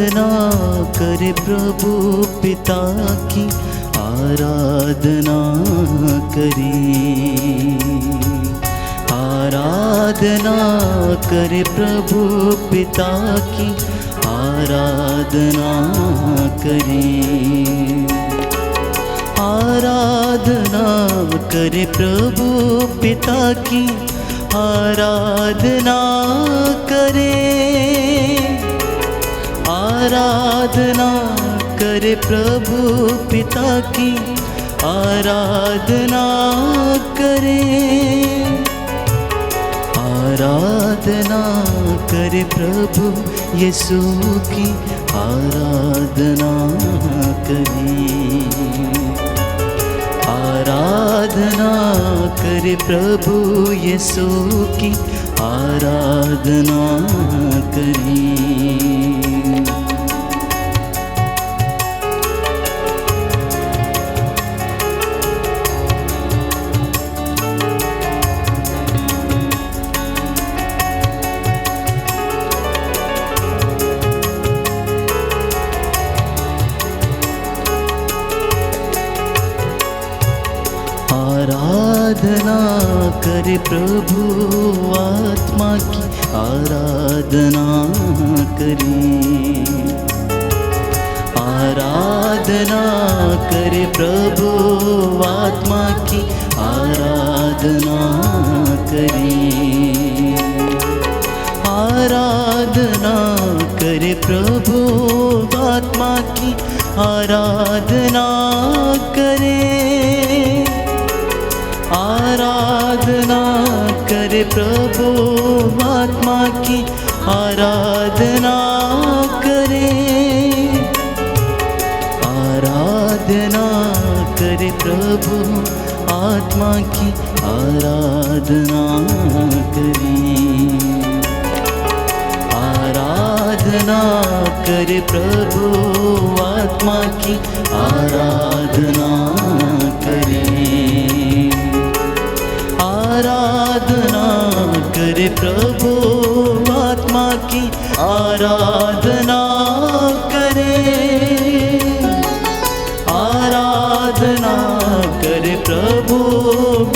आराधना करे प्रभु पिता की, आराधना करें। आराधना करे प्रभु पिता की, आराधना करें। आराधना करे प्रभु पिता की, आराधना करें। आराधना करे प्रभु पिता की, आराधना करें। आराधना करे प्रभु यीशु की, आराधना करें। आराधना करे प्रभु यीशु की, आराधना करें। आराधना करे प्रभु आत्मा की, आराधना करें। आराधना करे प्रभु आत्मा की, आराधना करें। आराधना करे प्रभु आत्मा की, आराधना करें। आराधना करे प्रभु आत्मा की, आराधना करें। आराधना करे प्रभु आत्मा की, आराधना करें। आराधना करे प्रभु आत्मा की, आराधना करें। आराधना करे प्रभु आत्मा की, आराधना करें। आराधना करे प्रभु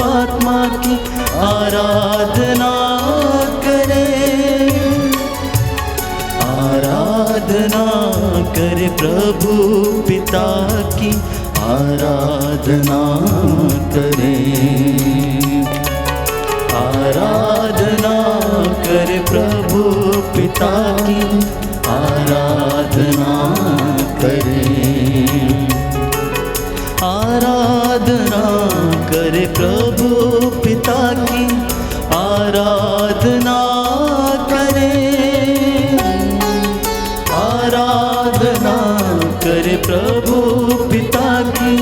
आत्मा की, आराधना करें। आराधना करे प्रभु पिता की, आराधना करें। आराधना करे प्रभु पिता की, आराधना करें। आराधना करे प्रभु पिता की, आराधना करें। आराधना करे प्रभु पिता की,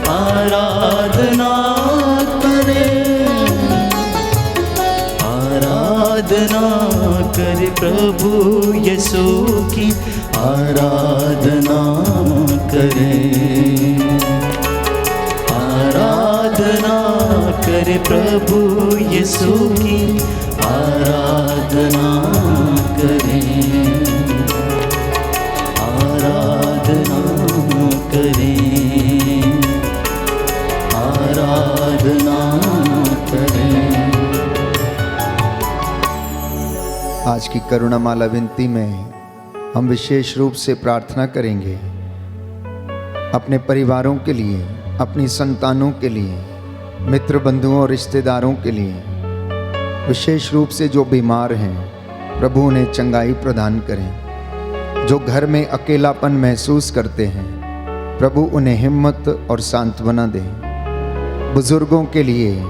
आराधना करें। आराधना करे प्रभु यीशु की, आराधना करें। आराधना करे प्रभु यीशु की, आराधना करें। आराधना करें। आराधना करें। आज की करुणामाला विनती में हम विशेष रूप से प्रार्थना करेंगे अपने परिवारों के लिए, अपनी संतानों के लिए, मित्र बंधुओं और रिश्तेदारों के लिए। विशेष रूप से जो बीमार हैं, प्रभु उन्हें चंगाई प्रदान करें। जो घर में अकेलापन महसूस करते हैं, प्रभु उन्हें हिम्मत और सांत्वना दें। बुजुर्गों के लिए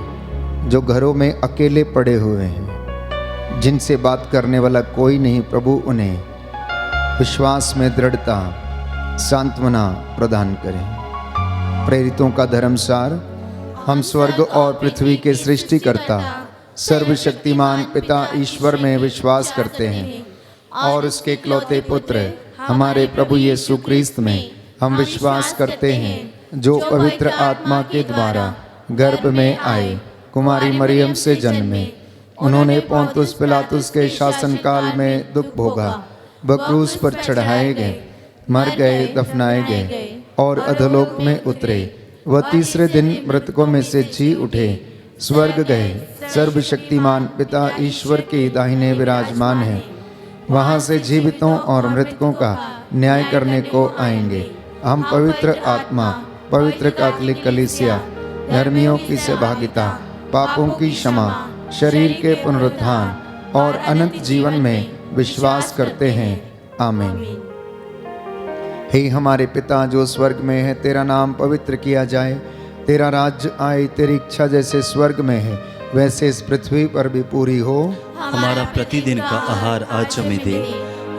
जो घरों में अकेले पड़े हुए हैं, जिनसे बात करने वाला कोई नहीं, प्रभु उन्हें विश्वास में दृढ़ता, सांत्वना प्रदान करें। प्रेरितों का धर्मसार, हम स्वर्ग और पृथ्वी के सृष्टिकर्ता सर्वशक्तिमान पिता ईश्वर में विश्वास करते हैं और उसके इकलौते पुत्र हमारे प्रभु यीशु क्रिस्त में हम विश्वास करते हैं, जो पवित्र आत्मा के द्वारा गर्भ में आए, कुमारी मरियम से जन्मे। उन्होंने पोंतुस पिलातुस के शासनकाल में दुख भोगा, वह क्रूस पर चढ़ाए गए, मर गए, दफनाए गए और अधोलोक में उतरे। वह तीसरे दिन मृतकों में से जी उठे, स्वर्ग गए, सर्वशक्तिमान पिता ईश्वर के दाहिने विराजमान है। वहाँ से जीवितों और मृतकों का न्याय करने को आएंगे। हम पवित्र आत्मा, पवित्र कैथोलिक कलीसिया, धर्मियों की सहभागिता, पापों की क्षमा, शरीर के पुनरुत्थान और अनंत जीवन में विश्वास करते हैं। आमीन। हे हमारे पिता जो स्वर्ग में है, तेरा नाम पवित्र किया जाए, तेरा राज्य आए, तेरी इच्छा जैसे स्वर्ग में है वैसे इस पृथ्वी पर भी पूरी हो। हमारा प्रतिदिन का आहार आज हमें दे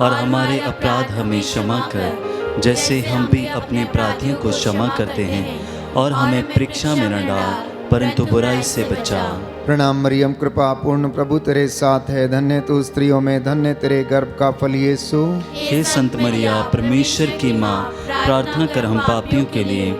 और हमारे अपराध हमें क्षमा कर, जैसे हम भी अपने अपराधियों को क्षमा करते हैं, और हमें परीक्षा में न डाल परंतु बुराई से बचा। प्रणाम मरियम, कृपा पूर्ण, प्रभु तेरे साथ है, धन्य तू स्त्रियों में, धन्य तेरे गर्भ का फल यीशु। हे संत मरिया, परमेश्वर की माँ, प्रार्थना कर हम पापियों के लिए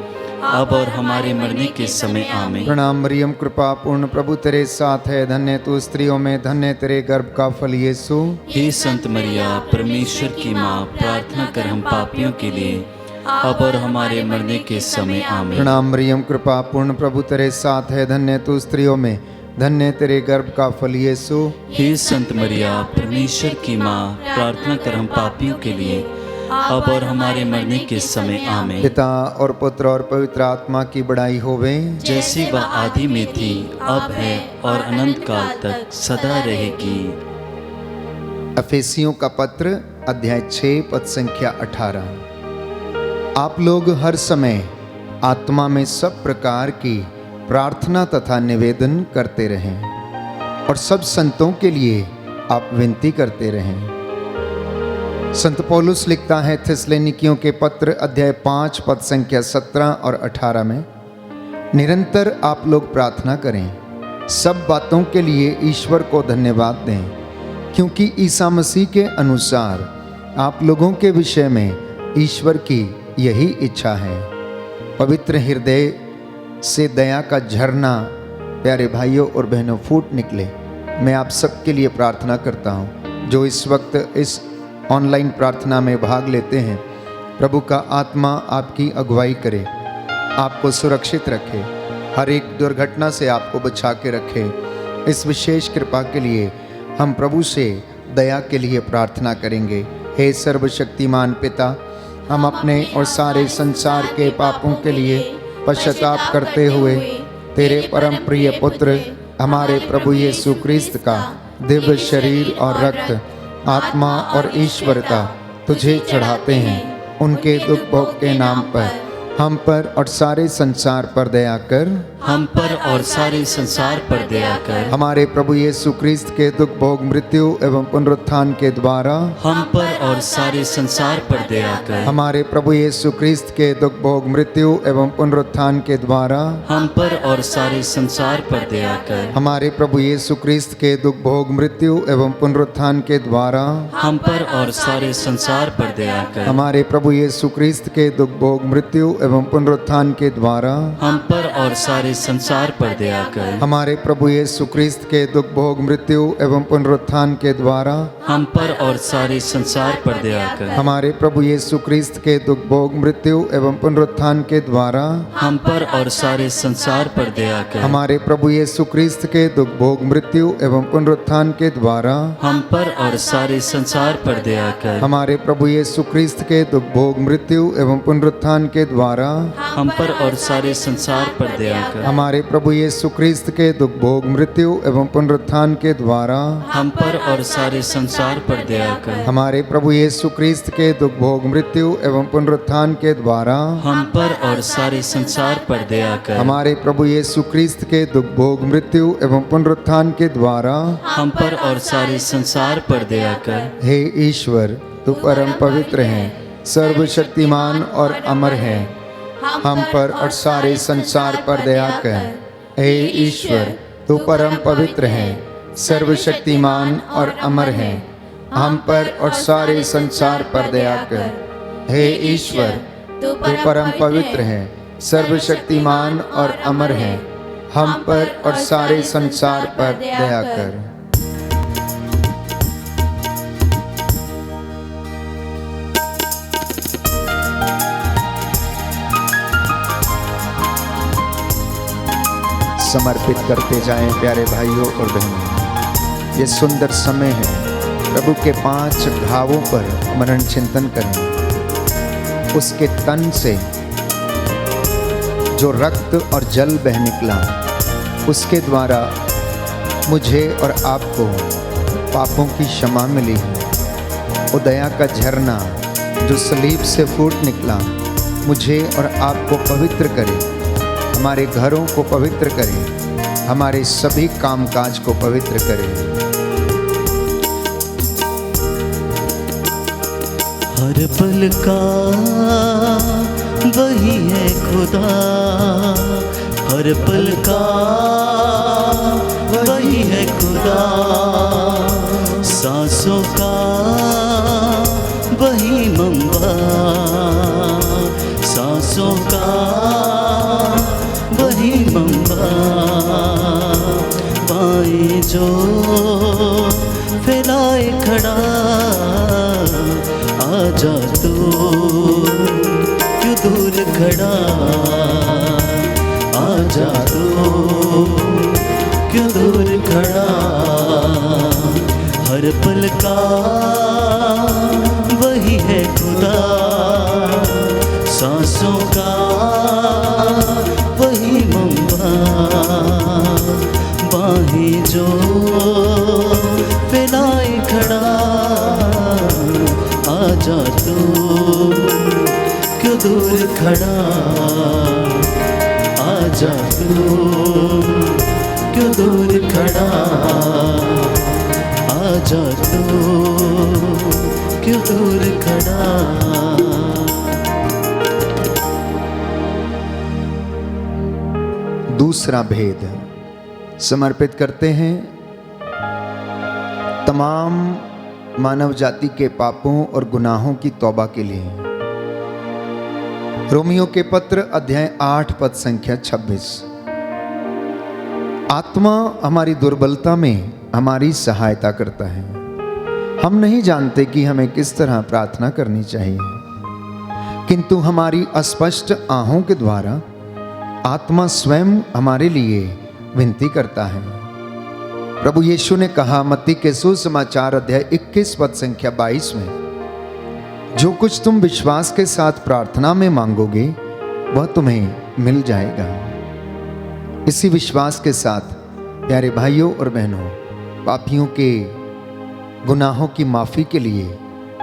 अब और हमारे मरने के समय आमीन। प्रणाम मरियम, कृपा पूर्ण, प्रभु तेरे साथ है, धन्य तू स्त्रियों में, धन्य तेरे गर्भ का फल यीशु। हे संत मरिया, परमेश्वर की माँ, प्रार्थना कर हम पापियों के लिए अब और हमारे मरने के समय आमीन। प्रणाम मरियम, कृपा पूर्ण, प्रभु तेरे साथ है, धन्य तू स्त्रियों में, धन्य तेरे गर्भ का फल यीशु। हे संत मरिया, परमेश्वर की माँ, प्रार्थना कर हम पापियों के लिए अब और हमारे मरने के समय आमीन। पिता और पुत्र और पवित्र आत्मा की बड़ाई होवे, जैसी वह आदि में थी, अब है और अनंत काल तक सदा रहेगी। अफेसियों का पत्र अध्याय 6 पद संख्या 18। आप लोग हर समय आत्मा में सब प्रकार की प्रार्थना तथा निवेदन करते रहें और सब संतों के लिए आप विनती करते रहें। संत पौलुस लिखता है थिस्सलुनीकियों के पत्र अध्याय 5 पद संख्या 17 और 18 में, निरंतर आप लोग प्रार्थना करें, सब बातों के लिए ईश्वर को धन्यवाद दें, क्योंकि ईसा मसीह के अनुसार आप लोगों के विषय में ईश्वर की यही इच्छा है। पवित्र हृदय से दया का झरना प्यारे भाइयों और बहनों फूट निकले। मैं आप सबके लिए प्रार्थना करता हूँ जो इस वक्त इस ऑनलाइन प्रार्थना में भाग लेते हैं। प्रभु का आत्मा आपकी अगुवाई करे, आपको सुरक्षित रखे, हर एक दुर्घटना से आपको बचा के रखे। इस विशेष कृपा के लिए हम प्रभु से दया के लिए प्रार्थना करेंगे। हे सर्वशक्तिमान पिता, हम अपने और सारे संसार के पापों के लिए पश्चाताप करते हुए तेरे परम प्रिय पुत्र हमारे प्रभु यीशु क्रिस्त का दिव्य शरीर और रक्त, आत्मा और ईश्वरता तुझे चढ़ाते हैं। उनके दुख भोग के नाम पर हम पर और सारे संसार पर दया कर। हम पर और सारे संसार पर दया कर। हमारे प्रभु यीशु क्रिस्त के दुख भोग मृत्यु एवं पुनरुत्थान के द्वारा हम पर और सारे संसार पर दया कर। हमारे प्रभु यीशु क्रिस्त के दुख भोग मृत्यु एवं पुनरुत्थान के द्वारा हम पर और सारे संसार पर दया कर। हमारे प्रभु यीशु क्रिस्त के दुख भोग मृत्यु एवं पुनरुत्थान के द्वारा हम पर और सारे संसार पर दया कर। हमारे प्रभु यीशु क्रिस्त के दुख भोग मृत्यु एवं पुनरुत्थान के द्वारा हम पर और सारे संसार पर दया कर। हमारे प्रभु यीशु क्रिस्त के दुख भोग मृत्यु एवं पुनरुत्थान के द्वारा हम पर और सारे संसार पर दया कर। हमारे प्रभु यीशु क्रिस्त के दुख भोग मृत्यु एवं पुनरुत्थान के द्वारा हम पर और सारे संसार पर दया कर। हमारे प्रभु यीशु क्रिस्त के दुख भोग मृत्यु एवं पुनरुत्थान के द्वारा हम पर और सारे संसार पर दया कर। हमारे प्रभु यीशु क्रिस्त के दुख भोग मृत्यु एवं पुनरुत्थान के द्वारा हम पर और सारे संसार पर दया कर। हमारे प्रभु यीशु क्रिस्त के दुख भोग मृत्यु एवं पुनरुत्थान के द्वारा हम पर और सारे संसार पर दया कर। हमारे प्रभु यीशु क्रिस्त के दुख भोग मृत्यु एवं पुनरुत्थान के द्वारा हम पर और सारे संसार पर दया कर। हमारे प्रभु यीशु क्रिस्त के दुख भोग मृत्यु एवं पुनरुत्थान के द्वारा हम पर और सारे संसार पर दया कर। हे ईश्वर, तू परम पवित्र है, सर्वशक्तिमान और अमर है, हम पर और सारे संसार पर दया कर। हे ईश्वर, तू परम पवित्र है, सर्वशक्तिमान और अमर है, हम पर और सारे संसार पर दया कर। हे ईश्वर, तू परम पवित्र है, सर्वशक्तिमान और अमर है, हम पर और सारे संसार पर दया कर। समर्पित करते जाएं प्यारे भाइयों और बहनों। ये सुंदर समय है, प्रभु के 5 घावों पर मनन चिंतन करें। उसके तन से जो रक्त और जल बह निकला, उसके द्वारा मुझे और आपको पापों की क्षमा मिली है। वो दया का झरना जो सलीब से फूट निकला, मुझे और आपको पवित्र करे, हमारे घरों को पवित्र करे, हमारे सभी कामकाज को पवित्र करे। हर पल का वही है खुदा, हर पल का वही है खुदा, सांसों का वही मंबा, सांसों का वही मंबा, बाएं जो फैलाए खड़ा, आजा तू क्यों दूर खड़ा, आजा तू क्यों दूर खड़ा, हर पल का वही है खुदा, सांसों का वही मंबा, बाहें जो फैलाए खड़ा, आजा तू क्यों दूर खड़ा, आजा तू क्यों दूर खड़ा, आजा तू क्यों दूर खड़ा। दूसरा भेद समर्पित करते हैं तमाम मानव जाति के पापों और गुनाहों की तौबा के लिए। रोमियो के पत्र अध्याय 8 पद संख्या 26। आत्मा हमारी दुर्बलता में हमारी सहायता करता है। हम नहीं जानते कि हमें किस तरह प्रार्थना करनी चाहिए, किंतु हमारी अस्पष्ट आहों के द्वारा आत्मा स्वयं हमारे लिए विनती करता है। प्रभु यीशु ने कहा मत्ती के सुसमाचार अध्याय 21 पद संख्या 22 में, जो कुछ तुम विश्वास के साथ प्रार्थना में मांगोगे वह तुम्हें मिल जाएगा। इसी विश्वास के साथ प्यारे भाइयों और बहनों, पापियों के गुनाहों की माफ़ी के लिए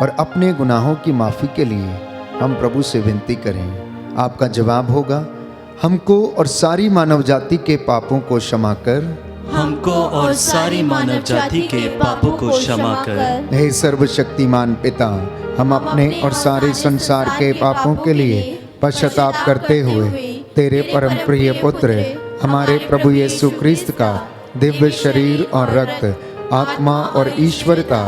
और अपने गुनाहों की माफ़ी के लिए हम प्रभु से विनती करें। आपका जवाब होगा, हमको और सारी मानव जाति के पापों को क्षमा कर, हमको और सारी मानव जाति के पापों को क्षमा कर। हे सर्वशक्तिमान पिता, हम अपने और सारे संसार के पापों के लिए पश्चाताप करते हुए तेरे परम प्रिय पुत्र हमारे प्रभु यीशु क्रिस्त का दिव्य शरीर और रक्त, आत्मा और ईश्वरता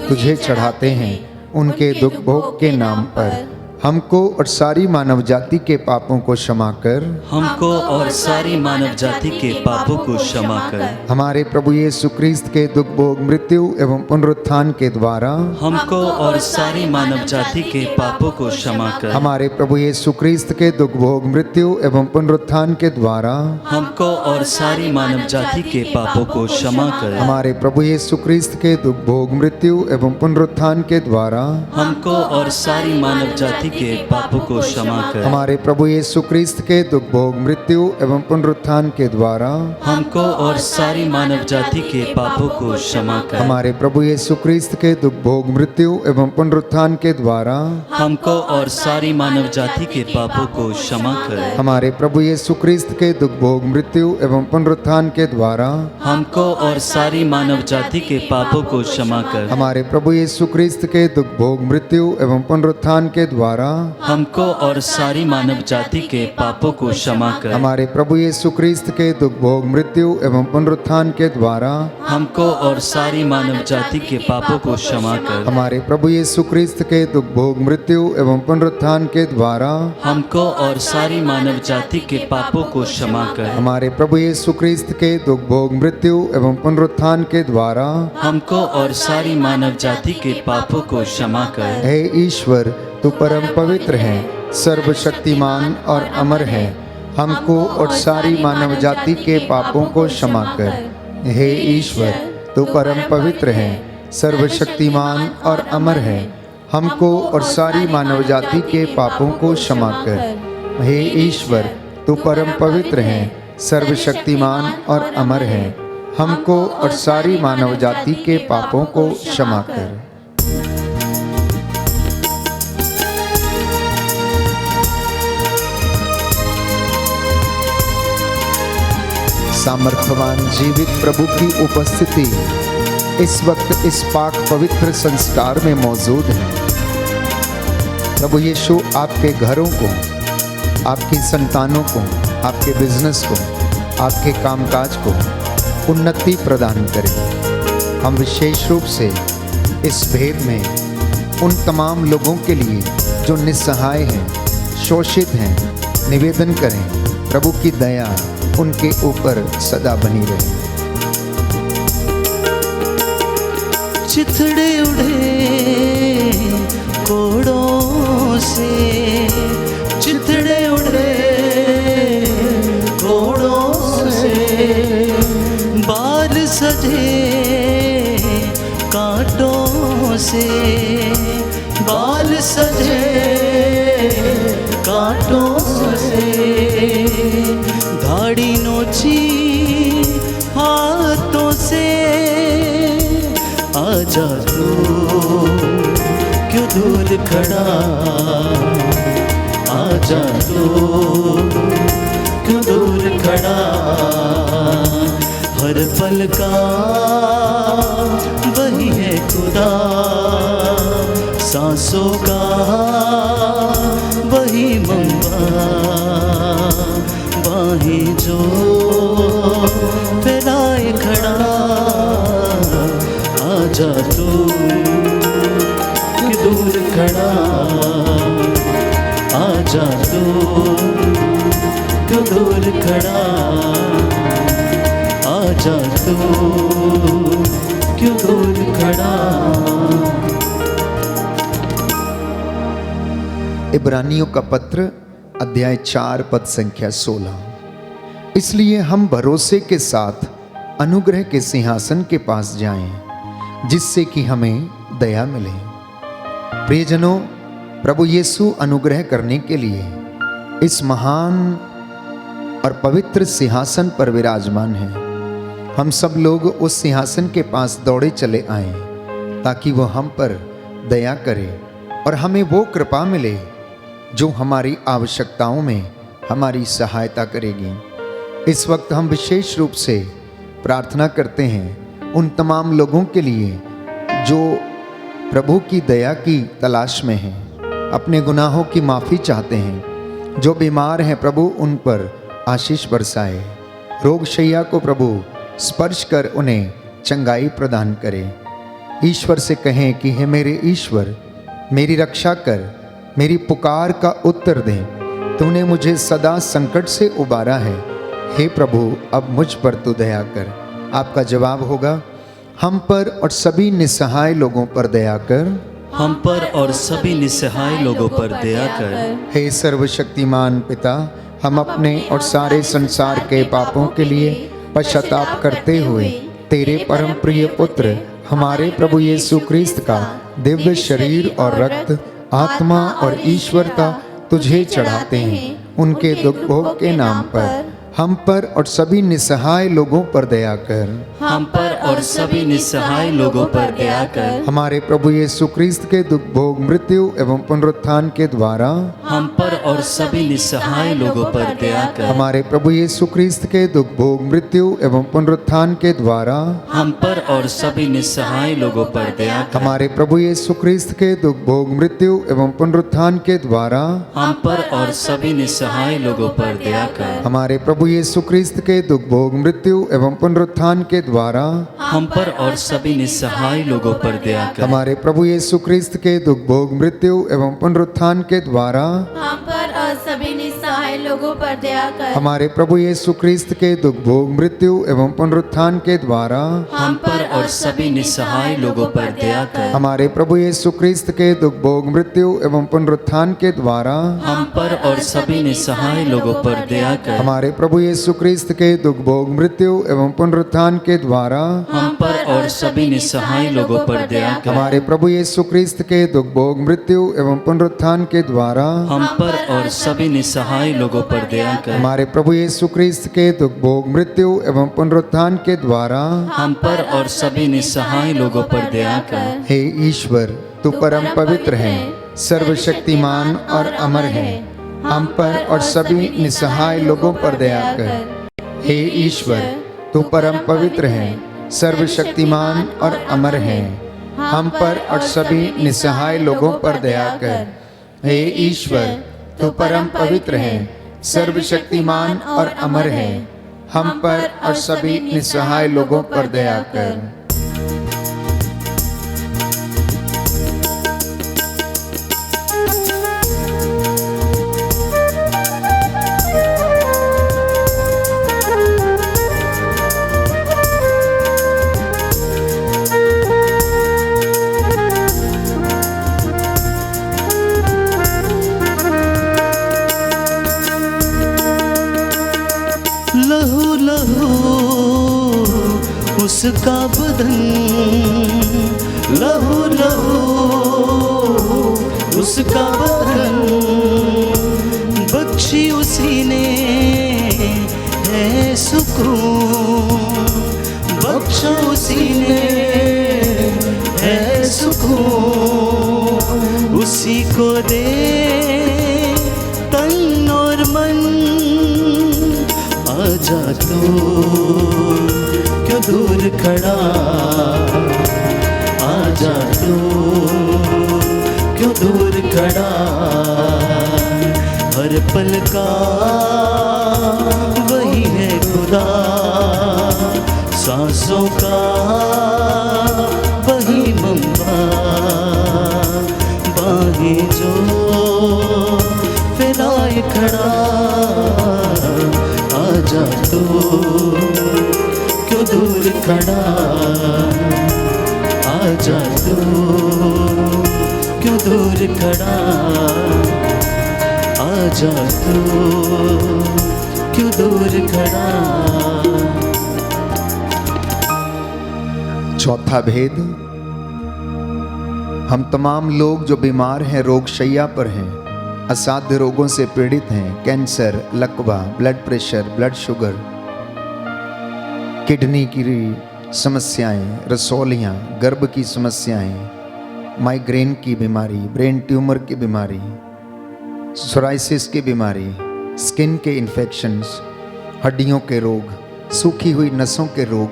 तुझे चढ़ाते हैं। उनके दुख भोग के नाम पर हमको और सारी मानव जाति के पापों को क्षमा कर, हमको और सारी मानव जाति के पापों को क्षमा कर। हमारे प्रभु यीशु क्रिस्त के दुख भोग मृत्यु एवं पुनरुत्थान के द्वारा हमको और सारी मानव जाति के पापों को क्षमा कर। हमारे प्रभु यीशु क्रिस्त के दुख भोग मृत्यु एवं पुनरुत्थान के द्वारा हमको और सारी मानव जाति के पापों को क्षमा कर। हमारे प्रभु यीशु क्रिस्त के दुख भोग मृत्यु एवं पुनरुत्थान के द्वारा हमको और सारी मानव जाति के पापों को क्षमा कर। हमारे प्रभु यीशु क्रिस्त के दुख भोग मृत्यु एवं पुनरुत्थान के द्वारा हमको और सारी मानव जाति के पापों को क्षमा कर। हमारे प्रभु यीशु क्रिस्त के दुख भोग मृत्यु एवं पुनरुत्थान के द्वारा हमको और सारी मानव जाति के पापों को क्षमा कर। हमारे प्रभु यीशु क्रिस्त के दुख भोग मृत्यु एवं पुनरुत्थान के द्वारा हमको और सारी मानव जाति के पापों को क्षमा कर। हमारे प्रभु यीशु क्रिस्त के दुख भोग मृत्यु एवं पुनरुत्थान के द्वारा हमको और सारी मानव जाति के पापों को क्षमा कर। हमारे प्रभु यीशु क्रिस्त के दुख भोग मृत्यु एवं पुनरुत्थान के द्वारा हमको और सारी मानव जाति के पापों को क्षमा कर। हमारे प्रभु यीशु क्रिस्त के दुख भोग मृत्यु एवं पुनरुत्थान के द्वारा हमको और सारी मानव जाति के पापों को क्षमा कर। हमारे प्रभु यीशु क्रिस्त के दुख भोग मृत्यु एवं पुनरुत्थान के द्वारा हमको और सारी मानव जाति के पापों को क्षमा कर। हे ईश्वर, तू परम पवित्र है, सर्वशक्तिमान और अमर है। हमको और सारी मानव जाति के पापों को क्षमा कर। हे ईश्वर, तू परम पवित्र है, सर्वशक्तिमान और अमर है, हमको और सारी मानव जाति के पापों को क्षमा कर। हे ईश्वर, तू परम पवित्र है, सर्वशक्तिमान और अमर है, हमको और सारी मानव जाति के पापों को क्षमा कर। सामर्थ्यवान जीवित प्रभु की उपस्थिति इस वक्त इस पाक पवित्र संस्कार में मौजूद है। प्रभु यीशु आपके घरों को, आपकी संतानों को, आपके बिजनेस को, आपके कामकाज को उन्नति प्रदान करें। हम विशेष रूप से इस भेद में उन तमाम लोगों के लिए जो निस्सहाय हैं, शोषित हैं, निवेदन करें प्रभु की दया उनके ऊपर सदा बनी रहे। चिथड़े उड़े कोड़ों से, चिथड़े उड़े कोड़ों से, बाल सजे कांटों से, बाल सजे कांटों से, दाढ़ी नोची हाथों से, आजा तू क्यों दूर खड़ा, आजा तू क्यों दूर खड़ा, हर पल का वही है खुदा, सांसों का वही मंबा, बाहें जो फैलाए खड़ा, आजा तू कि दूर खड़ा, आजा तू क्यों दूर खड़ा, आजा तू क्यों दूर खड़ा। इब्रानियों का पत्र अध्याय 4 पद संख्या 16। इसलिए हम भरोसे के साथ अनुग्रह के सिंहासन के पास जाएं, जिससे कि हमें दया मिले। प्रियजनों, प्रभु यीशु अनुग्रह करने के लिए इस महान और पवित्र सिंहासन पर विराजमान है। हम सब लोग उस सिंहासन के पास दौड़े चले आए ताकि वह हम पर दया करे और हमें वो कृपा मिले जो हमारी आवश्यकताओं में हमारी सहायता करेगी। इस वक्त हम विशेष रूप से प्रार्थना करते हैं उन तमाम लोगों के लिए जो प्रभु की दया की तलाश में हैं, अपने गुनाहों की माफ़ी चाहते हैं, जो बीमार हैं प्रभु उन पर आशीष बरसाए, रोगशैया को प्रभु स्पर्श कर उन्हें चंगाई प्रदान करे। ईश्वर से कहें कि हे मेरे ईश्वर, मेरी रक्षा कर, मेरी पुकार का उत्तर दे, तूने मुझे सदा संकट से उबारा है, हे प्रभु अब मुझ पर तू दया कर। आपका जवाब होगा, हम पर और सभी निस्सहाय लोगों पर दया कर, हम पर और सभी निस्सहाय लोगों पर दया कर। हे सर्वशक्तिमान पिता, हम अपने और सारे संसार के पापों के लिए पश्चाताप करते हुए तेरे परम प्रिय पुत्र हमारे प्रभु यीशु क्रिस्त का दिव्य शरीर और रक्त, आत्मा और ईश्वरता तुझे चढ़ाते हैं। उनके दुख भोग के नाम पर हम पर और सभी निस्सहाय लोगों पर दया कर, हम पर और सभी निस्सहाय लोगों पर दया कर। हमारे प्रभु यीशु क्रिस्त के दुख भोग, मृत्यु एवं पुनरुत्थान के द्वारा हम पर और सभी निस्सहाय लोगों पर दया कर। हमारे प्रभु यीशु क्रिस्त के दुख भोग, मृत्यु एवं पुनरुत्थान के द्वारा हम पर और सभी निस्सहाय लोगों पर दया कर। हमारे प्रभु यीशु क्रिस्त के दुख भोग, मृत्यु एवं पुनरुत्थान के द्वारा हम पर और सभी निस्सहाय लोगों पर दया कर। हमारे प्रभु यीशु क्रिस्त के दुख भोग, मृत्यु एवं पुनरुत्थान के द्वारा हम पर और सभी निस्सहाय लोगों पर दया कर। हमारे प्रभु यीशु क्रिस्त के दुख भोग, मृत्यु एवं पुनरुत्थान के द्वारा हम पर और सभी निस्सहाय निसहाय लोगों पर दया कर। हमारे प्रभु यीशु क्रिस्त के दुख भोग मृत्यु एवं पुनरुत्थान के द्वारा हम पर और सभी निसहाय लोगों पर दया कर। हमारे प्रभु यीशु क्रिस्त के दुख भोग मृत्यु एवं पुनरुत्थान के द्वारा हम पर और सभी निसहाय लोगों पर दया कर। हमारे प्रभु यीशु क्रिस्त के दुख भोग मृत्यु एवं पुनरुत्थान के द्वारा हम पर और सभी निसहाय लोगों पर दया कर। हमारे प्रभु यीशु क्रिस्त के दुख भोग मृत्यु एवं पुनरुत्थान के द्वारा हम पर और सभी निसहाय लोगों पर दया कर। हमारे प्रभु यीशु क्रिस्त के दुख भोग मृत्यु एवं पुनरुत्थान के द्वारा हम पर और सभी निसहाय लोगों पर दया कर। हे ईश्वर, तू परम पवित्र है, सर्वशक्तिमान और अमर है, हम पर और सभी निसहाय लोगों पर दया कर। हे ईश्वर, तू परम पवित्र है, सर्वशक्तिमान और अमर है, हम पर और सभी निसहाय लोगों पर दया कर। हे ईश्वर, तू परम पवित्र है, सर्वशक्तिमान और अमर है, हम पर और सभी निसहाय लोगों पर दया कर। लहू लहू उसका बदन, लहू लहू उसका बदन, बख्शी उसी ने है सुकून, बख्शा उसी ने है सुकून, उसी को दे तन और मन। आजा तो क्यों दूर खड़ा, आजा तो क्यों दूर खड़ा, हर पल का वही है खुदा, सांसों का वही मम्मा, बाहें जो फैलाए खड़ा। आजा तो क्यों दूर खड़ा, आजा तो क्यों दूर खड़ा, आजा तो क्यों दूर खड़ा। चौथा भेद, हम तमाम लोग जो बीमार हैं, रोग शैया पर हैं, असाध्य रोगों से पीड़ित हैं, कैंसर, लकवा, blood pressure, blood sugar, kidney की समस्याएं, रसौलियाँ, गर्भ की समस्याएं, माइग्रेन की बीमारी, ब्रेन ट्यूमर की बीमारी, सोराइसिस की बीमारी, स्किन के इन्फेक्शंस, हड्डियों के रोग, सूखी हुई नसों के रोग,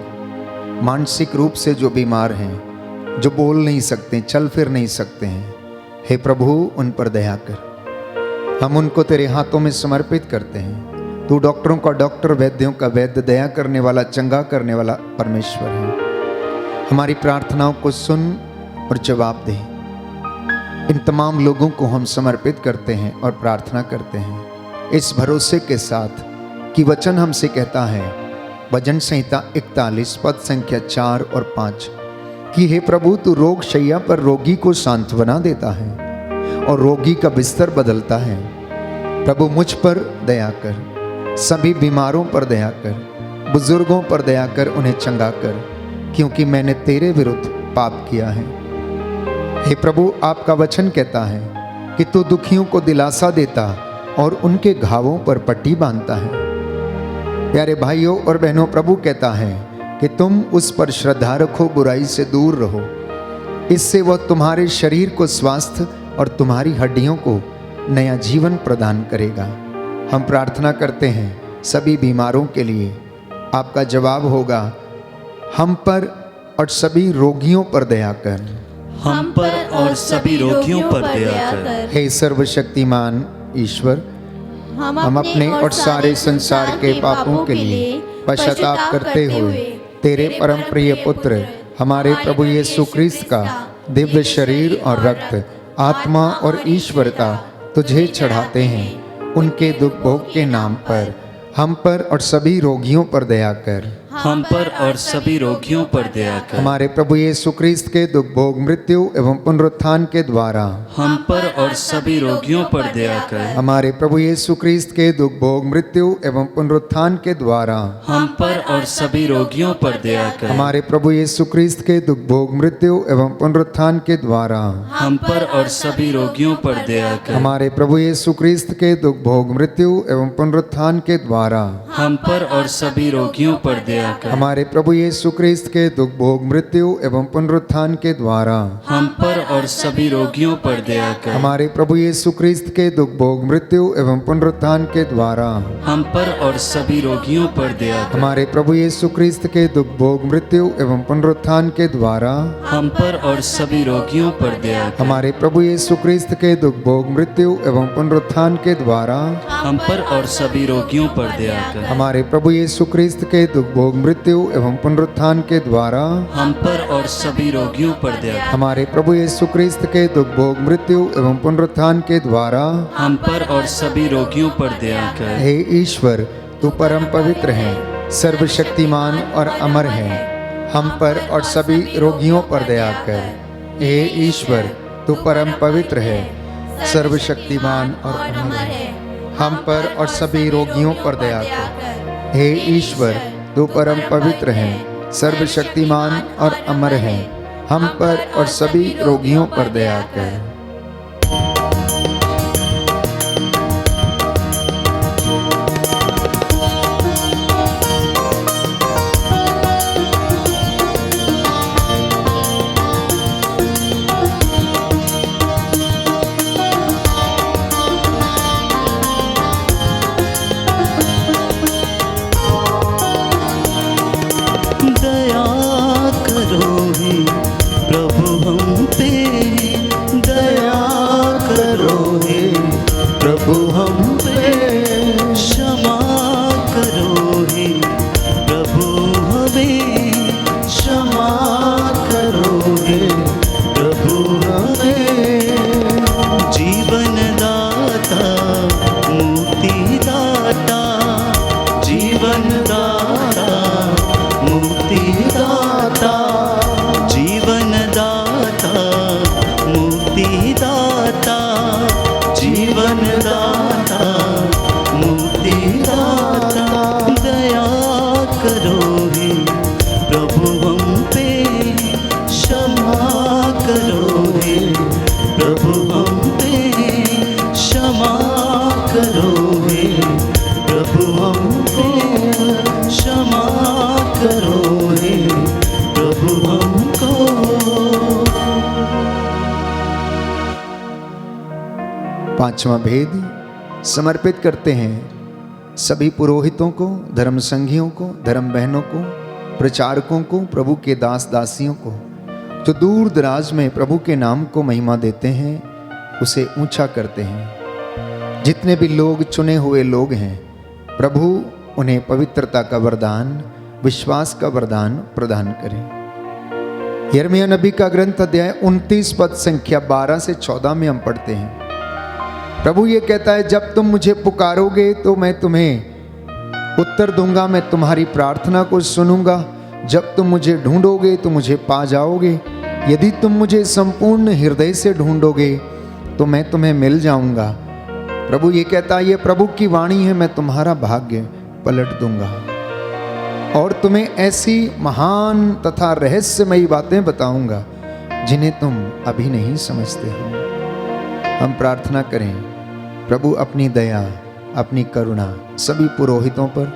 मानसिक रूप से जो बीमार हैं, जो बोल नहीं सकते, चल फिर नहीं सकते हैं, हे प्रभु उन पर दया कर। हम उनको तेरे हाथों में समर्पित करते हैं। तू डॉक्टरों का डॉक्टर, वैद्यों का वैद्य, दया करने वाला, चंगा करने वाला परमेश्वर है। हमारी प्रार्थनाओं को सुन और जवाब दे। इन तमाम लोगों को हम समर्पित करते हैं और प्रार्थना करते हैं इस भरोसे के साथ कि वचन हमसे कहता है, भजन संहिता 41 पद संख्या 4 और 5, कि हे प्रभु तू रोग शैया पर रोगी को सांत्वना देता है और रोगी का बिस्तर बदलता है। प्रभु मुझ पर दया कर, सभी बीमारों पर दया कर, बुजुर्गों पर दया कर, उन्हें चंगा कर, क्योंकि मैंने तेरे विरुद्ध पाप किया है। हे प्रभु, आपका वचन कहता है कि तू दुखियों को दिलासा देता और उनके घावों पर पट्टी बांधता है। प्यारे भाइयों और बहनों, प्रभु कहता है कि तुम उस पर श्रद्धा रखो, बुराई से दूर रहो, इससे वह तुम्हारे शरीर को स्वास्थ्य और तुम्हारी हड्डियों को नया जीवन प्रदान करेगा। हम प्रार्थना करते हैं सभी बीमारों के लिए, आपका जवाब होगा, हम पर और सभी रोगियों पर दया कर, हम पर और सभी रोगियों पर दया कर। हे सर्वशक्तिमान ईश्वर, हम अपने और सारे संसार के पापों के लिए पश्चाताप करते हुए तेरे परम प्रिय पुत्र हमारे प्रभु यीशु क्रिस्त का दिव्य शरीर और रक्त, आत्मा और ईश्वरता तुझे चढ़ाते हैं उनके दुख भोग के नाम पर हम पर और सभी रोगियों पर दया कर। हम पर और सभी रोगियों पर दया कर। हमारे प्रभु यीशु क्रिस्त के दुख भोग मृत्यु एवं पुनरुत्थान के द्वारा हम पर और सभी रोगियों पर दया कर। हमारे प्रभु यीशु क्रिस्त के दुख भोग मृत्यु एवं पुनरुत्थान के द्वारा हम पर और सभी रोगियों पर दया कर। हमारे प्रभु यीशु क्रिस्त के दुख भोग मृत्यु एवं पुनरुत्थान के द्वारा हम पर और सभी रोगियों पर दया कर। हमारे प्रभु यीशु क्रिस्त के दुख भोग मृत्यु एवं पुनरुत्थान के द्वारा हम पर और सभी रोगियों पर दया कर। हमारे प्रभु यीशु क्रिस्त के दुख भोग मृत्यु एवं पुनरुत्थान के द्वारा हम पर और सभी रोगियों पर दया कर। हमारे प्रभु यीशु क्रिस्त के दुख भोग मृत्यु एवं पुनरुत्थान के द्वारा हम पर और सभी रोगियों पर दया कर। हमारे प्रभु यीशु क्रिस्त के दुख भोग मृत्यु एवं पुनरुत्थान के द्वारा हम पर और सभी रोगियों पर दया कर। हमारे प्रभु यीशु क्रिस्त के दुख भोग मृत्यु एवं पुनरुत्थान के द्वारा हम पर और सभी रोगियों पर दया कर। हमारे प्रभु यीशु क्रिस्त के दुख भोग मृत्यु एवं पुनरुत्थान के द्वारा हम पर और सभी रोगियों पर दया कर। हमारे प्रभु यीशु क्रिस्त के दुख भोग मृत्यु एवं पुनरुत्थान के द्वारा हम पर और सभी रोगियों पर दया कर। हे ईश्वर, तू परम पवित्र है, सर्वशक्तिमान और अमर है, हम पर और सभी रोगियों पर दया कर। हे ईश्वर, तू परम पवित्र है, सर्वशक्तिमान और अमर है, हम पर और सभी रोगियों पर दया कर। हे ईश्वर, तू परम पवित्र है, सर्वशक्तिमान और अमर है, हम पर और सभी रोगियों पर दया कर। प्रभु हम पे क्षमा करो हे प्रभु हमें क्षमा करो हे प्रभु हमें जीवन दाता मुक्ति दाता जीवन दाता मुक्ति दाता जीवन दाता मुक्ति दाता जीवन दाता मुक्ति दाता दया करो हे प्रभु हम पे क्षमा करो हे प्रभु हम पे क्षमा करो हे प्रभु हम पे क्षमा करो हे प्रभु हमको। पांचवा भेद समर्पित करते हैं सभी पुरोहितों को, धर्म संघियों को, धर्म बहनों को, प्रचारकों को, प्रभु के दास दासियों को जो दूर दराज में प्रभु के नाम को महिमा देते हैं, उसे ऊंचा करते हैं। जितने भी लोग चुने हुए लोग हैं, प्रभु उन्हें पवित्रता का वरदान, विश्वास का वरदान प्रदान करें। यिर्मयाह नबी का ग्रंथ अध्याय 29 पद संख्या 12 से 14 में हम पढ़ते हैं। प्रभु ये कहता है, जब तुम मुझे पुकारोगे तो मैं तुम्हें उत्तर दूंगा, मैं तुम्हारी प्रार्थना को सुनूंगा। जब तुम मुझे ढूंढोगे तो मुझे पा जाओगे। यदि तुम मुझे संपूर्ण हृदय से ढूंढोगे तो मैं तुम्हें मिल जाऊंगा। प्रभु ये कहता है, ये प्रभु की वाणी है, मैं तुम्हारा भाग्य पलट दूंगा और तुम्हें ऐसी महान तथा रहस्यमयी बातें बताऊंगा जिन्हें तुम अभी नहीं समझते हो। हम प्रार्थना करें, प्रभु अपनी दया, अपनी करुणा सभी पुरोहितों पर,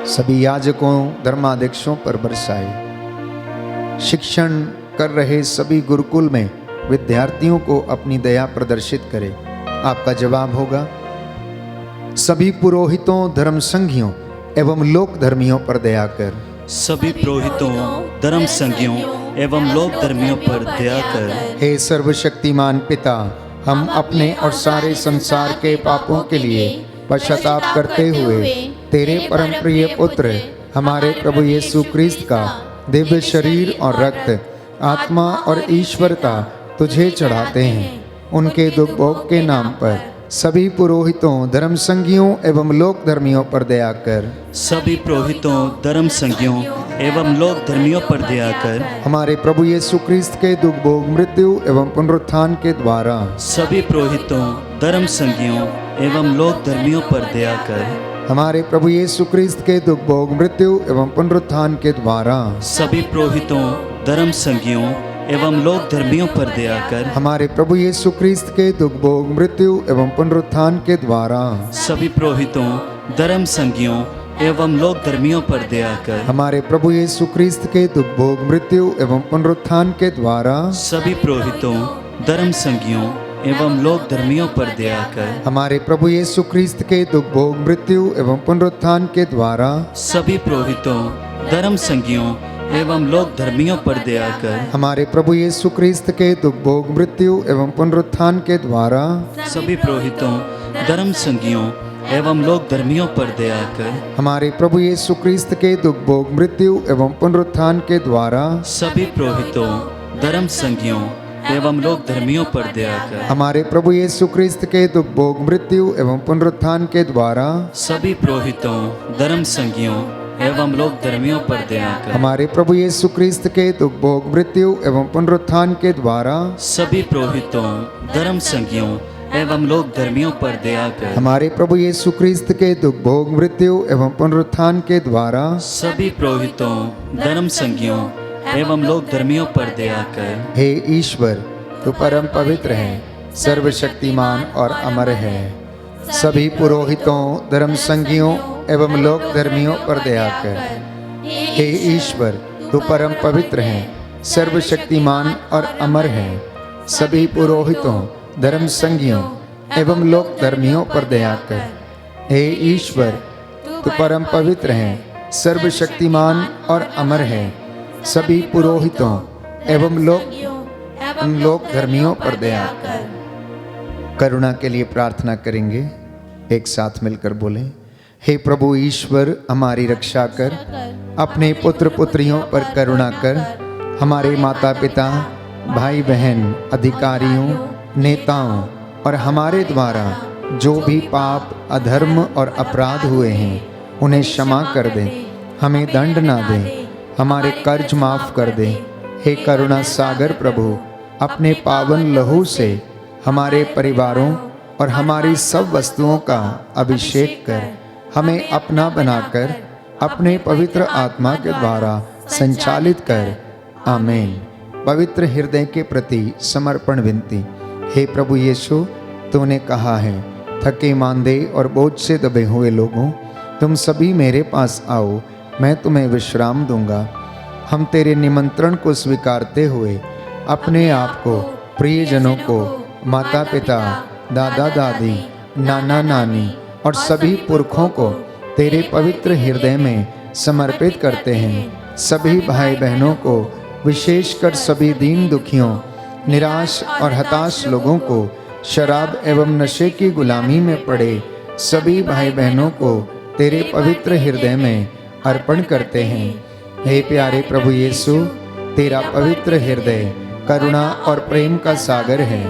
सभी याजकों, धर्माध्यक्षों पर बरसाए। शिक्षण कर रहे सभी गुरुकुल में विद्यार्थियों को अपनी दया प्रदर्शित करे। आपका जवाब होगा, सभी पुरोहितों, धर्म संघियों एवं लोक धर्मियों पर दया कर। सभी पुरोहितों, धर्म संघियों एवं लोक धर्मियों पर दया कर। हे सर्वशक्तिमान पिता, हम अपने और सारे संसार के पापों के लिए पश्चाताप करते हुए तेरे परम प्रिय पुत्र हमारे प्रभु यीशु क्रिस्त का दिव्य शरीर और रक्त, आत्मा और ईश्वरता तुझे चढ़ाते हैं। उनके दुख भोग के नाम पर सभी पुरोहितों, धर्म संगियों एवं लोक धर्मियों पर दया कर। सभी पुरोहितों, धर्म संगियों एवं लोक धर्मियों पर दया कर। हमारे प्रभु यीशु क्रिस्त के दुख भोग मृत्यु एवं पुनरुत्थान के द्वारा सभी पुरोहितों, धर्म संगियों एवं लोक धर्मियों पर दया कर। हमारे प्रभु यीशु क्रिस्त के दुख भोग मृत्यु एवं पुनरुत्थान के द्वारा सभी पुरोहितों, धर्म संगियों एवं लोक धर्मियों पर दया कर। हमारे प्रभु यीशु क्रिस्त के दुख भोग मृत्यु एवं पुनरुत्थान के द्वारा सभी पुरोहितों, धर्म संगियों एवं लोक धर्मियों पर दया कर। हमारे प्रभु यीशु क्रिस्त के दुख भोग मृत्यु एवं पुनरुत्थान के द्वारा सभी पुरोहितों, धर्म संगियों एवं लोक धर्मियों पर दया कर। हमारे प्रभु यीशु क्रिस्त के दुख भोग मृत्यु एवं पुनरुत्थान के द्वारा सभी पुरोहितों, धर्म संगियों एवं लोक धर्मियों पर दया कर। हमारे प्रभु यीशु क्रिस्त के दुख भोग मृत्यु एवं पुनरुत्थान के द्वारा सभी पुरोहितों, धर्म संगियों एवं लोक धर्मियों पर दया कर। हमारे प्रभु यीशु क्रिस्त के दुख भोग मृत्यु एवं पुनरुत्थान के द्वारा सभी पुरोहितों, धर्म संगियों एवं लोक धर्मियों पर दया कर। हमारे प्रभु यीशु क्रिस्त के दुख भोग मृत्यु एवं पुनरुत्थान के द्वारा सभी पुरोहितों, धर्म संगियों एवं लोक धर्मियों पर दया कर। हमारे प्रभु यीशु क्रिस्त के दुख भोग मृत्यु एवं पुनरुत्थान के द्वारा सभी पुरोहितों, धर्म संगियों एवं लोक धर्मियों पर दया कर। हमारे प्रभु यीशु क्रिस्त के दुख भोग मृत्यु एवं पुनरुत्थान के द्वारा सभी पुरोहितों, धर्म संगियों एवं लोक धर्मियों पर दया कर। हे ईश्वर, तू परम पवित्र है, सर्वशक्तिमान और अमर है। सभी पुरोहितों, धर्म संगियों एवं लोक धर्मियों पर दया कर। हे ईश्वर, तू परम पवित्र है, सर्वशक्तिमान और अमर है। सभी पुरोहितों, धर्म संगियों एवं लोक धर्मियों पर दया कर। हे ईश्वर, तू परम पवित्र है, सर्वशक्तिमान और अमर है। सभी पुरोहितों एवं लोक धर्मियों पर दया कर। करुणा के लिए प्रार्थना करेंगे, एक साथ मिलकर बोलें। हे प्रभु ईश्वर, हमारी रक्षा कर, अपने पुत्र पुत्रियों पर करुणा कर। हमारे माता पिता, भाई बहन, अधिकारियों, नेताओं और हमारे द्वारा जो भी पाप, अधर्म और अपराध हुए हैं उन्हें क्षमा कर दे, हमें दंड ना दे, हमारे कर्ज माफ कर दे। हे करुणा सागर प्रभु, अपने पावन लहू से हमारे परिवारों और हमारी सब वस्तुओं का अभिषेक कर, हमें अपना बनाकर अपने पवित्र आत्मा के द्वारा संचालित कर। आमीन। पवित्र हृदय के प्रति समर्पण विनती। हे प्रभु यीशु, तूने कहा है, थके मांदे और बोझ से दबे हुए लोगों, तुम सभी मेरे पास आओ, मैं तुम्हें विश्राम दूंगा। हम तेरे निमंत्रण को स्वीकारते हुए अपने आप को, प्रियजनों को, माता पिता, दादा दादी, नाना नानी और सभी पुरखों को तेरे पवित्र हृदय में समर्पित करते हैं। सभी भाई बहनों को, विशेषकर सभी दीन दुखियों, निराश और हताश लोगों को, शराब एवं नशे की गुलामी में पड़े सभी भाई बहनों को तेरे पवित्र हृदय में अर्पण करते हैं। हे प्यारे प्रभु यीशु, तेरा पवित्र हृदय करुणा और प्रेम का सागर है।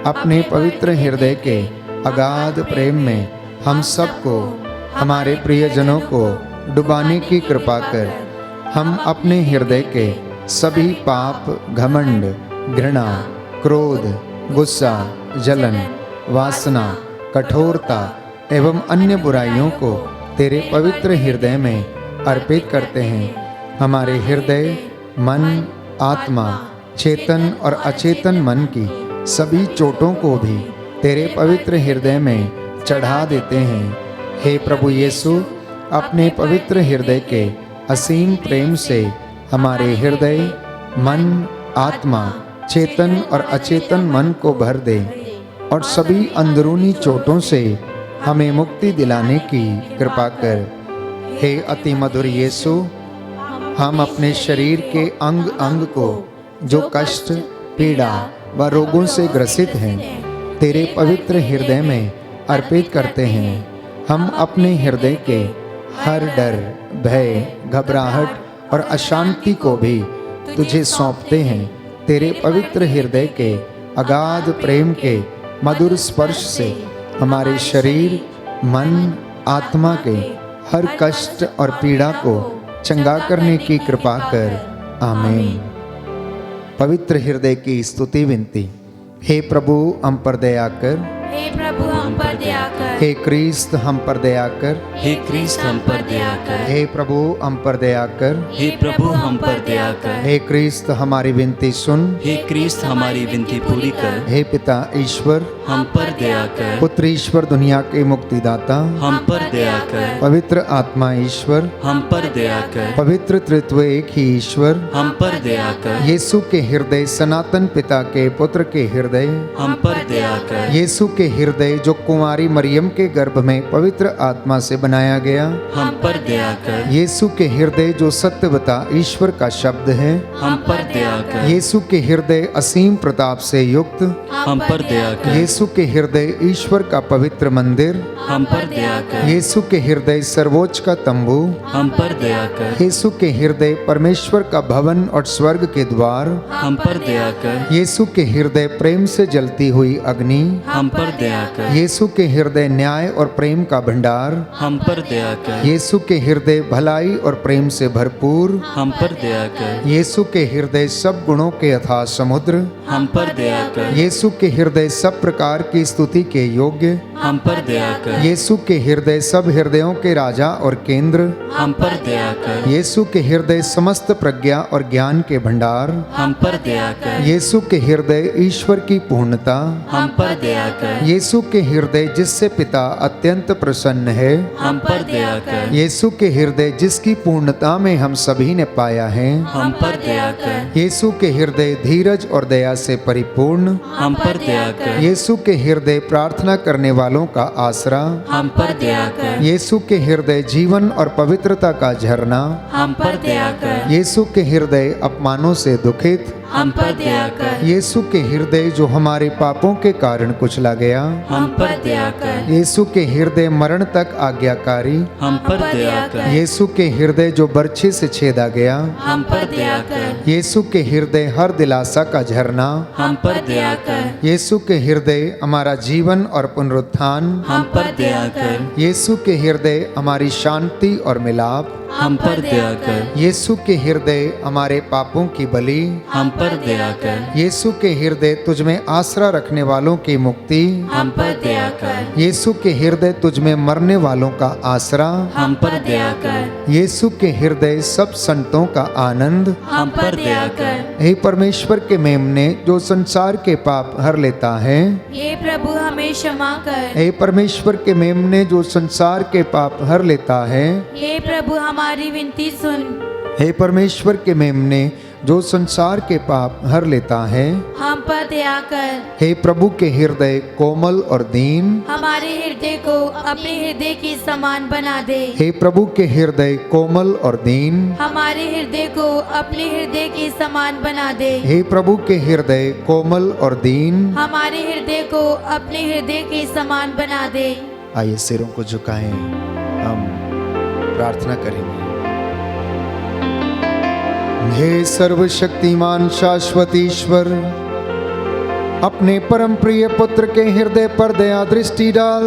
अपने पवित्र हृदय के अगाध प्रेम में हम सबको, हमारे प्रियजनों को डुबाने की कृपा कर। हम अपने हृदय के सभी पाप, घमंड, घृणा, क्रोध, गुस्सा, जलन, वासना, कठोरता एवं अन्य बुराइयों को तेरे पवित्र हृदय में अर्पित करते हैं। हमारे हृदय, मन, आत्मा, चेतन और अचेतन मन की सभी चोटों को भी तेरे पवित्र हृदय में चढ़ा देते हैं। हे प्रभु यीशु, अपने पवित्र हृदय के असीम प्रेम से हमारे हृदय, मन, आत्मा, चेतन और अचेतन मन को भर दे और सभी अंदरूनी चोटों से हमें मुक्ति दिलाने की कृपा कर। हे अति मधुर यीशु, हम अपने शरीर के अंग अंग को जो कष्ट, पीड़ा व रोगों से ग्रसित हैं, तेरे पवित्र हृदय में अर्पित करते हैं। हम अपने हृदय के हर डर, भय, घबराहट और अशांति को भी तुझे सौंपते हैं। तेरे पवित्र हृदय के अगाध प्रेम के मधुर स्पर्श से हमारे शरीर, मन, आत्मा के हर कष्ट और पीड़ा को चंगा करने की कृपा कर। आमीन। पवित्र हृदय की स्तुति विनती। हे प्रभु हम पर दया कर, हे प्रभु हम पर दया कर, हे क्रिस्त हम पर दया कर, हे क्रिस्त हम पर दया कर, हे प्रभु हम पर दया कर, हे प्रभु हम पर दया कर, हे क्रिस्त हमारी विनती सुन, हे क्रिस्त हमारी विनती पूरी कर, हे पिता ईश्वर हम पर दया कर, पुत्र ईश्वर दुनिया के मुक्तिदाता, हम पर दया कर, पवित्र आत्मा ईश्वर, हम पर दया कर, पवित्र त्रित्व एक ही ईश्वर, हम पर दया कर, यीशु के हृदय, सनातन पिता के पुत्र के हृदय, हम पर दया कर, यीशु के हृदय जो कुंवारी मरियम के गर्भ में पवित्र आत्मा से बनाया गया, हम पर दया कर, यीशु के हृदय जो सत्यवता ईश्वर का शब्द है, हम पर दया कर, यीशु के हृदय असीम प्रताप से युक्त, हम पर दया कर, यीशु के हृदय ईश्वर का पवित्र मंदिर, हम पर दया कर, यीशु के हृदय सर्वोच्च का तंबू, हम पर दया कर, यीशु के हृदय परमेश्वर का भवन और स्वर्ग के द्वार, हम पर दया कर, यीशु के हृदय प्रेम से जलती हुई अग्नि, हम पर दया कर, यीशु के हृदय न्याय और प्रेम का भंडार, हम पर दया कर, यीशु के हृदय भलाई और प्रेम से भरपूर, हम पर दया कर, यीशु के हृदय सब गुणों के अथाह समुद्र, हम पर दया कर, यीशु के हृदय सब प्रकार की स्तुति के योग्य, हम पर दया कर, यीशु के हृदय सब हृदयों के राजा और केंद्र, हम पर दया कर, यीशु के हृदय समस्त प्रज्ञा और ज्ञान के भंडार, हम पर दया कर, यीशु के हृदय ईश्वर की पूर्णता, हम पर दया कर, यीशु के हृदय जिससे पिता अत्यंत प्रसन्न है, हम पर दया कर, यीशु के हृदय जिसकी पूर्णता में हम सभी ने पाया है, हम पर दया कर, यीशु के हृदय धीरज और दया से परिपूर्ण, हम पर दया कर, यीशु के हृदय प्रार्थना करने वालों का आसरा, हम पर दया कर, यीशु के हृदय जीवन और पवित्रता का झरना, हम पर दया कर, यीशु के हृदय अपमानों से दुखित, हम पर दया कर, यीशु के हृदय जो हमारे पापों के कारण कुचला गया, हम पर दया कर, यीशु के हृदय मरण तक आज्ञाकारी, हम पर दया कर, यीशु के हृदय जो बर्छी से छेदा गया, हम पर दया कर, यीशु के हृदय हर दिलासा का झरना, हम पर दया कर, यीशु के हृदय हमारा जीवन और पुनरुत्थान, हम पर दया कर, यीशु के हृदय हमारी शांति और मिलाप, हम पर दया कर, यीशु के हृदय हमारे पापों की बलि, हम पर दया कर, यीशु के हृदय तुझ में आसरा रखने वालों की मुक्ति, हम पर दया कर, यीशु के हृदय तुझ में मरने वालों का आसरा, हम पर दया कर, यीशु के हृदय सब संतों का आनंद, हम पर दया कर, हे परमेश्वर के मेमने जो संसार के पाप हर लेता है, हे प्रभु हमें क्षमा कर, हे परमेश्वर के मेमने जो संसार के पाप हर लेता है, हे प्रभु हमारी विनती सुन, हे परमेश्वर के मेमने जो संसार के पाप हर लेता है, हम पर दया कर, हे प्रभु के हृदय कोमल और दीन, हमारे हृदय को अपने हृदय के समान बना दे, हे प्रभु के हृदय कोमल और दीन, हमारे हृदय को अपने हृदय के समान बना दे, हे प्रभु के हृदय कोमल और दीन। हमारे हृदय को अपने हृदय के समान बना दे। आइए सिरों को झुकाएं, हम प्रार्थना करेंगे। हे सर्वशक्तिमान शाश्वत ईश्वर, अपने परम प्रिय पुत्र के हृदय पर दया दृष्टि डाल,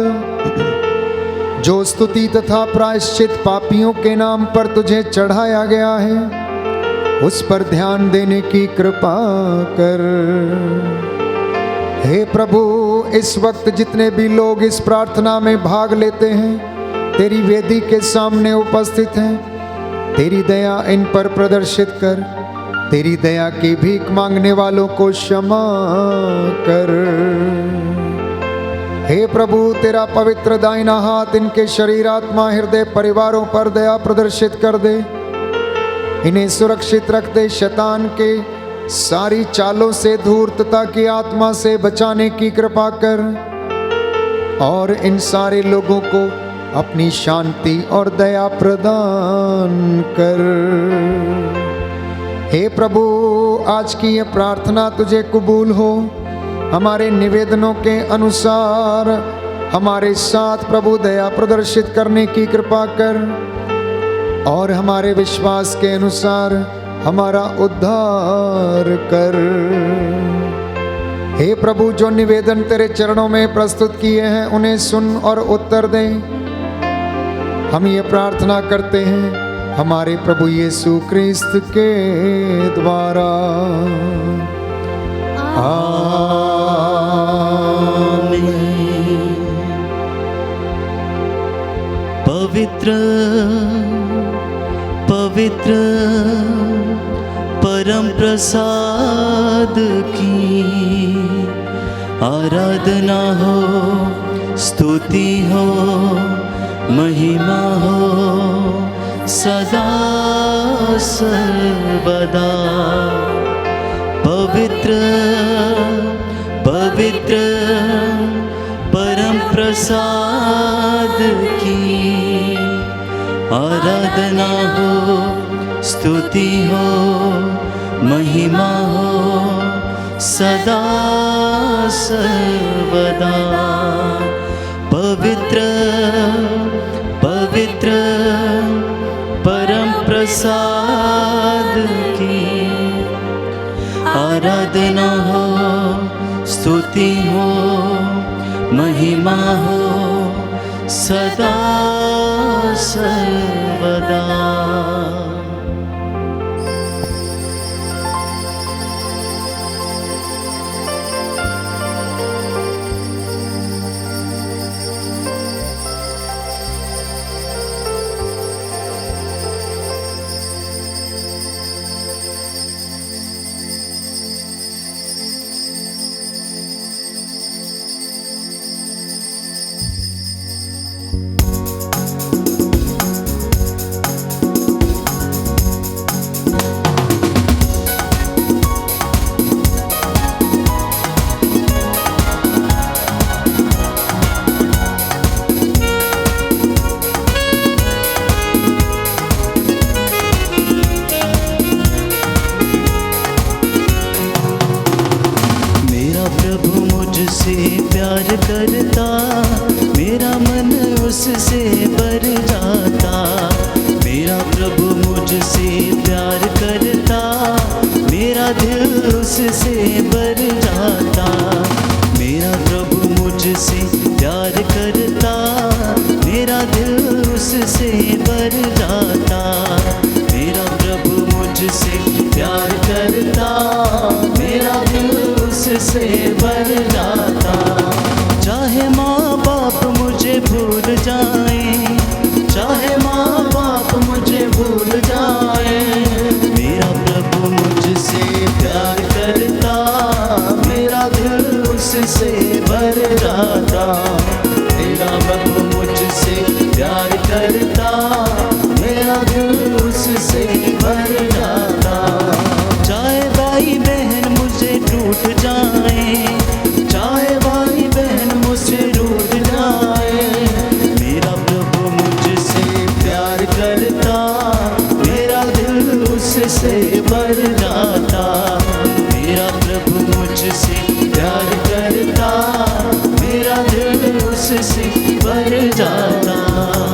जो स्तुति तथा प्रायश्चित पापियों के नाम पर तुझे चढ़ाया गया है, उस पर ध्यान देने की कृपा कर। हे प्रभु, इस वक्त जितने भी लोग इस प्रार्थना में भाग लेते हैं, तेरी वेदी के सामने उपस्थित हैं, तेरी दया इन पर प्रदर्शित कर। तेरी दया की भीख मांगने वालों को क्षमा कर। हे प्रभु, तेरा पवित्र दाहिना हाथ इनके शरीर, आत्मा, हृदय, परिवारों पर दया प्रदर्शित कर दे। इन्हें सुरक्षित रख दे, शैतान के सारी चालों से, धूर्तता की आत्मा से बचाने की कृपा कर, और इन सारे लोगों को अपनी शांति और दया प्रदान कर। हे प्रभु, आज की यह प्रार्थना तुझे कबूल हो। हमारे निवेदनों के अनुसार हमारे साथ प्रभु दया प्रदर्शित करने की कृपा कर, और हमारे विश्वास के अनुसार हमारा उद्धार कर। हे प्रभु, जो निवेदन तेरे चरणों में प्रस्तुत किए हैं उन्हें सुन और उत्तर दे। हम ये प्रार्थना करते हैं हमारे प्रभु यीशु क्रिस्त के द्वारा। आमीन। पवित्र पवित्र परम प्रसाद की आराधना हो, स्तुति हो, महिमा हो सदा सर्वदा। पवित्र पवित्र परम प्रसाद की आराधना हो, स्तुति हो, महिमा हो सदा सर्वदा। पवित्र पवित्र परम प्रसाद की आराधना हो, स्तुति हो, महिमा हो सदा सर्वदा। प्यार करता, मेरा मन उससे भर जाता। मेरा प्रभु मुझसे प्यार करता, मेरा दिल उससे भर जाता। मेरा प्रभु मुझसे प्यार करता, मेरा दिल उससे भर जाता। मेरा प्रभु मुझसे प्यार करता, मेरा दिल उससे भर जाता। चाहे माँ बाप मुझे भूल जाए, चाहे माँ बाप मुझे भूल जाए, मेरा प्रभु मुझसे प्यार करता, मेरा दिल उससे भर जाता। मेरा प्रभु मुझसे प्यार करता, मेरा दिल उससे भर जाता। चाहे भाई बहन मुझे टूट जाए, चाहे भाई बहन मुझसे रूठ जाए, मेरा प्रभु मुझसे प्यार करता, मेरा दिल उससे भर जाता। मेरा प्रभु मुझसे प्यार करता, मेरा दिल उससे भर जाता।